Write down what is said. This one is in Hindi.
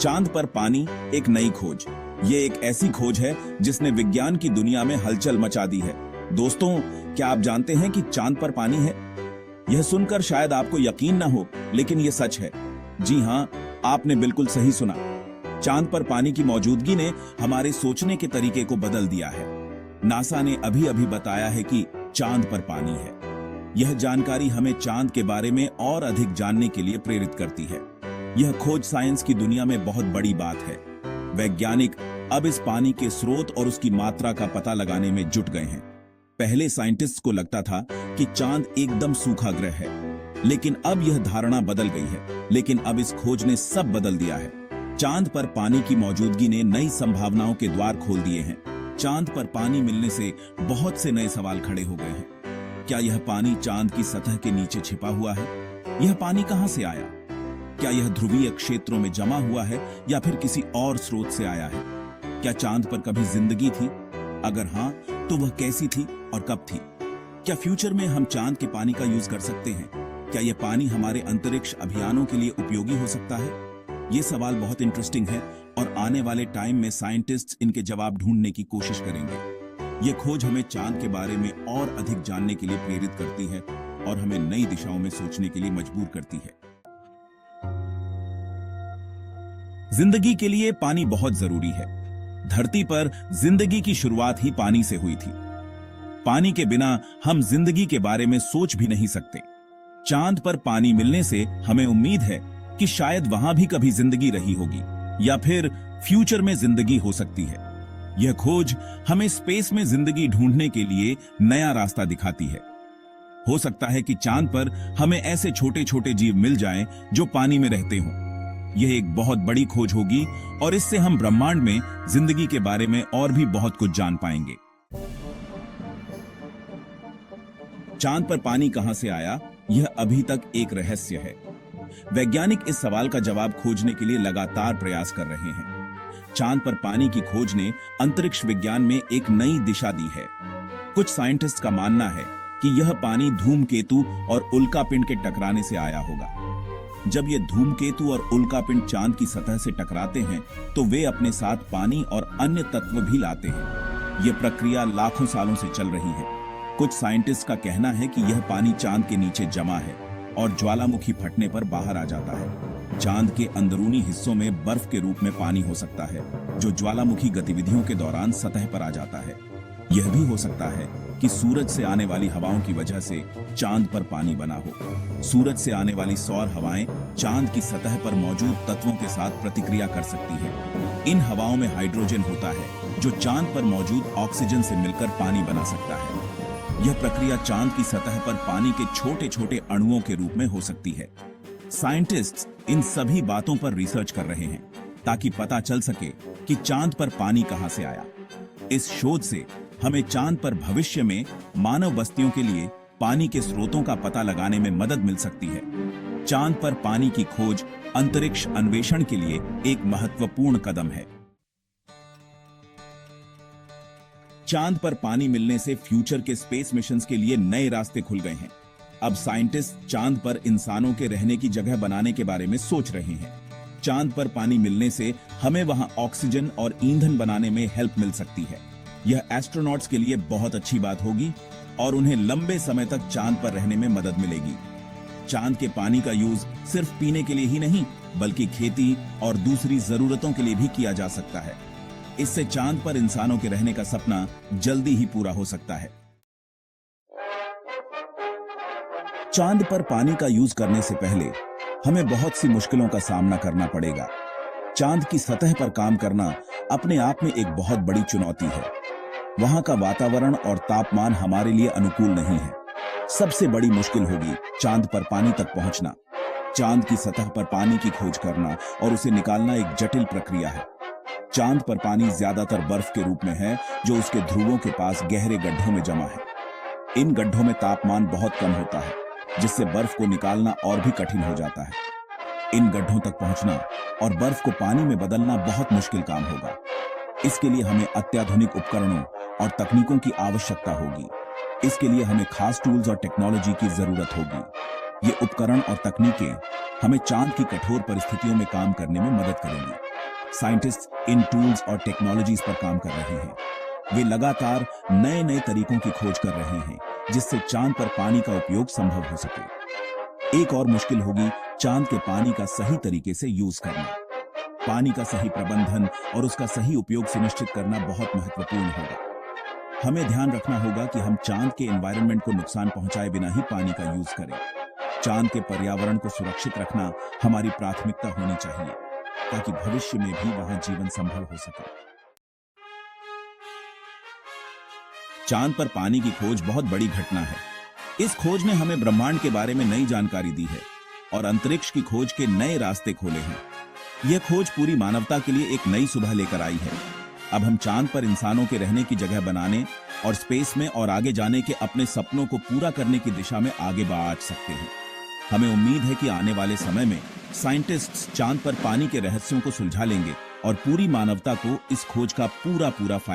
चांद पर पानी एक नई खोज। ये एक ऐसी खोज है जिसने विज्ञान की दुनिया में हलचल मचा दी है। दोस्तों, क्या आप जानते हैं कि चांद पर पानी है? यह सुनकर शायद आपको यकीन न हो, लेकिन यह सच है। जी हाँ, आपने बिल्कुल सही सुना। चांद पर पानी की मौजूदगी ने हमारे सोचने के तरीके को बदल दिया है। नासा ने अभी अभी बताया है कि चांद पर पानी है। यह जानकारी हमें चांद के बारे में और अधिक जानने के लिए प्रेरित करती है। यह खोज साइंस की दुनिया में बहुत बड़ी बात है। वैज्ञानिक अब इस पानी के स्रोत और उसकी मात्रा का पता लगाने में जुट गए हैं। पहले साइंटिस्ट्स को लगता था कि चांद एकदम सूखा ग्रह है, लेकिन अब यह धारणा बदल गई है। लेकिन अब इस खोज ने सब बदल दिया है। चांद पर पानी की मौजूदगी ने नई संभावनाओं के द्वार खोल दिए हैं। चांद पर पानी मिलने से बहुत से नए सवाल खड़े हो गए हैं। क्या यह पानी चांद की सतह के नीचे छिपा हुआ है? यह पानी कहां से आया? क्या यह ध्रुवीय क्षेत्रों में जमा हुआ है या फिर किसी और स्रोत से आया है? क्या चांद पर कभी जिंदगी थी? अगर हां, तो वह कैसी थी और कब थी? क्या फ्यूचर में हम चांद के पानी का यूज कर सकते हैं? क्या यह पानी हमारे अंतरिक्ष अभियानों के लिए उपयोगी हो सकता है? ये सवाल बहुत इंटरेस्टिंग है और आने वाले टाइम में साइंटिस्ट्स इनके जवाब ढूंढने की कोशिश करेंगे। ये खोज हमें चांद के बारे में और अधिक जानने के लिए प्रेरित करती है और हमें नई दिशाओं में सोचने के लिए मजबूर करती है। जिंदगी के लिए पानी बहुत जरूरी है। धरती पर जिंदगी की शुरुआत ही पानी से हुई थी। पानी के बिना हम जिंदगी के बारे में सोच भी नहीं सकते। चांद पर पानी मिलने से हमें उम्मीद है कि शायद वहां भी कभी जिंदगी रही होगी या फिर फ्यूचर में जिंदगी हो सकती है। यह खोज हमें स्पेस में जिंदगी ढूंढने के लिए नया रास्ता दिखाती है। हो सकता है कि चांद पर हमें ऐसे छोटे छोटे जीव मिल जाएं जो पानी में रहते हों। यह एक बहुत बड़ी खोज होगी और इससे हम ब्रह्मांड में जिंदगी के बारे में और भी बहुत कुछ जान पाएंगे। चांद पर पानी कहां से आया, यह अभी तक एक रहस्य है। वैज्ञानिक इस सवाल का जवाब खोजने के लिए लगातार प्रयास कर रहे हैं। चांद पर पानी की खोज ने अंतरिक्ष विज्ञान में एक नई दिशा दी है। कुछ साइंटिस्ट का मानना है कि यह पानी धूमकेतु और उल्कापिंड के टकराने से आया होगा। जब ये धूमकेतु और उल्कापिंड चांद की सतह से टकराते हैं तो वे अपने साथ पानी और अन्य तत्व भी लाते हैं। यह प्रक्रिया लाखों सालों से चल रही है। कुछ साइंटिस्ट का कहना है कि यह पानी चांद के नीचे जमा है और ज्वालामुखी फटने पर बाहर आ जाता है। चांद के अंदरूनी हिस्सों में बर्फ के रूप में पानी हो सकता है जो ज्वालामुखी गतिविधियों के दौरान सतह पर आ जाता है। यह भी हो सकता है कि सूरज से आने वाली हवाओं की वजह से चांद पर पानी बना हो। सूरज से आने वाली सौर हवाएं चांद की सतह पर मौजूद तत्वों के साथ प्रतिक्रिया कर सकती है। इन हवाओं में हाइड्रोजन होता है जो चांद पर मौजूद ऑक्सीजन से मिलकर पानी बना सकता है। यह प्रक्रिया चांद की सतह पर पानी के छोटे छोटे अणुओं के रूप में हो सकती है। साइंटिस्ट्स इन सभी बातों पर रिसर्च कर रहे हैं ताकि पता चल सके कि चांद पर पानी कहां से आया। इस शोध से हमें चांद पर भविष्य में मानव बस्तियों के लिए पानी के स्रोतों का पता लगाने में मदद मिल सकती है। चांद पर पानी की खोज अंतरिक्ष अन्वेषण के लिए एक महत्वपूर्ण कदम है। चांद पर पानी मिलने से फ्यूचर के स्पेस मिशंस के लिए नए रास्ते खुल गए हैं। अब साइंटिस्ट चांद पर इंसानों के रहने की जगह बनाने के बारे में सोच रहे हैं। चांद पर पानी मिलने से हमें वहां ऑक्सीजन और ईंधन बनाने में हेल्प मिल सकती है। यह एस्ट्रोनॉट्स के लिए बहुत अच्छी बात होगी और उन्हें लंबे समय तक चांद पर रहने में मदद मिलेगी। चांद के पानी का यूज सिर्फ पीने के लिए ही नहीं, बल्कि खेती और दूसरी जरूरतों के लिए भी किया जा सकता है। इससे चांद पर इंसानों के रहने का सपना जल्दी ही पूरा हो सकता है। चांद पर पानी का यूज करने से पहले हमें बहुत सी मुश्किलों का सामना करना पड़ेगा। चांद की सतह पर काम करना अपने आप में एक बहुत बड़ी चुनौती है। वहां का वातावरण और तापमान हमारे लिए अनुकूल नहीं है। सबसे बड़ी मुश्किल होगी चांद पर पानी तक पहुंचना। चांद की सतह पर पानी की खोज करना और उसे निकालना एक जटिल प्रक्रिया है। चांद पर पानी ज्यादातर बर्फ के रूप में है जो उसके ध्रुवों के पास गहरे गड्ढों में जमा है। इन गड्ढों में तापमान बहुत कम होता है, जिससे बर्फ को निकालना और भी कठिन हो जाता है। इन गड्ढों तक पहुंचना और बर्फ को पानी में बदलना बहुत मुश्किल काम होगा। इसके लिए हमें अत्याधुनिक उपकरणों और तकनीकों की आवश्यकता होगी। इसके लिए हमें खास टूल्स और टेक्नोलॉजी की जरूरत होगी। ये उपकरण और तकनीकें हमें चांद की कठोर परिस्थितियों में काम करने में मदद करेंगी। साइंटिस्ट इन टूल्स और टेक्नोलॉजीज पर काम कर रहे हैं। वे लगातार नए नए तरीकों की खोज कर रहे हैं जिससे चांद पर पानी का उपयोग संभव हो सके। एक और मुश्किल होगी चांद के पानी का सही तरीके से यूज करना। पानी का सही प्रबंधन और उसका सही उपयोग सुनिश्चित करना बहुत महत्वपूर्ण होगा। हमें ध्यान रखना होगा कि हम चांद के एनवायरनमेंट को नुकसान पहुंचाए बिना ही पानी का यूज करें। चांद के पर्यावरण को सुरक्षित रखना हमारी प्राथमिकता होनी चाहिए ताकि भविष्य में भी वहां जीवन संभव हो सके। चांद पर पानी की खोज बहुत बड़ी घटना है। इस खोज ने हमें ब्रह्मांड के बारे में नई जानकारी दी है और अंतरिक्ष की खोज के नए रास्ते खोले हैं। यह खोज पूरी मानवता के लिए एक नई सुबह लेकर आई है। अब हम चांद पर इंसानों के रहने की जगह बनाने और स्पेस में और आगे जाने के अपने सपनों को पूरा करने की दिशा में आगे बढ़ सकते हैं। हमें उम्मीद है कि आने वाले समय में साइंटिस्ट्स चांद पर पानी के रहस्यों को सुलझा लेंगे और पूरी मानवता को इस खोज का पूरा फायदा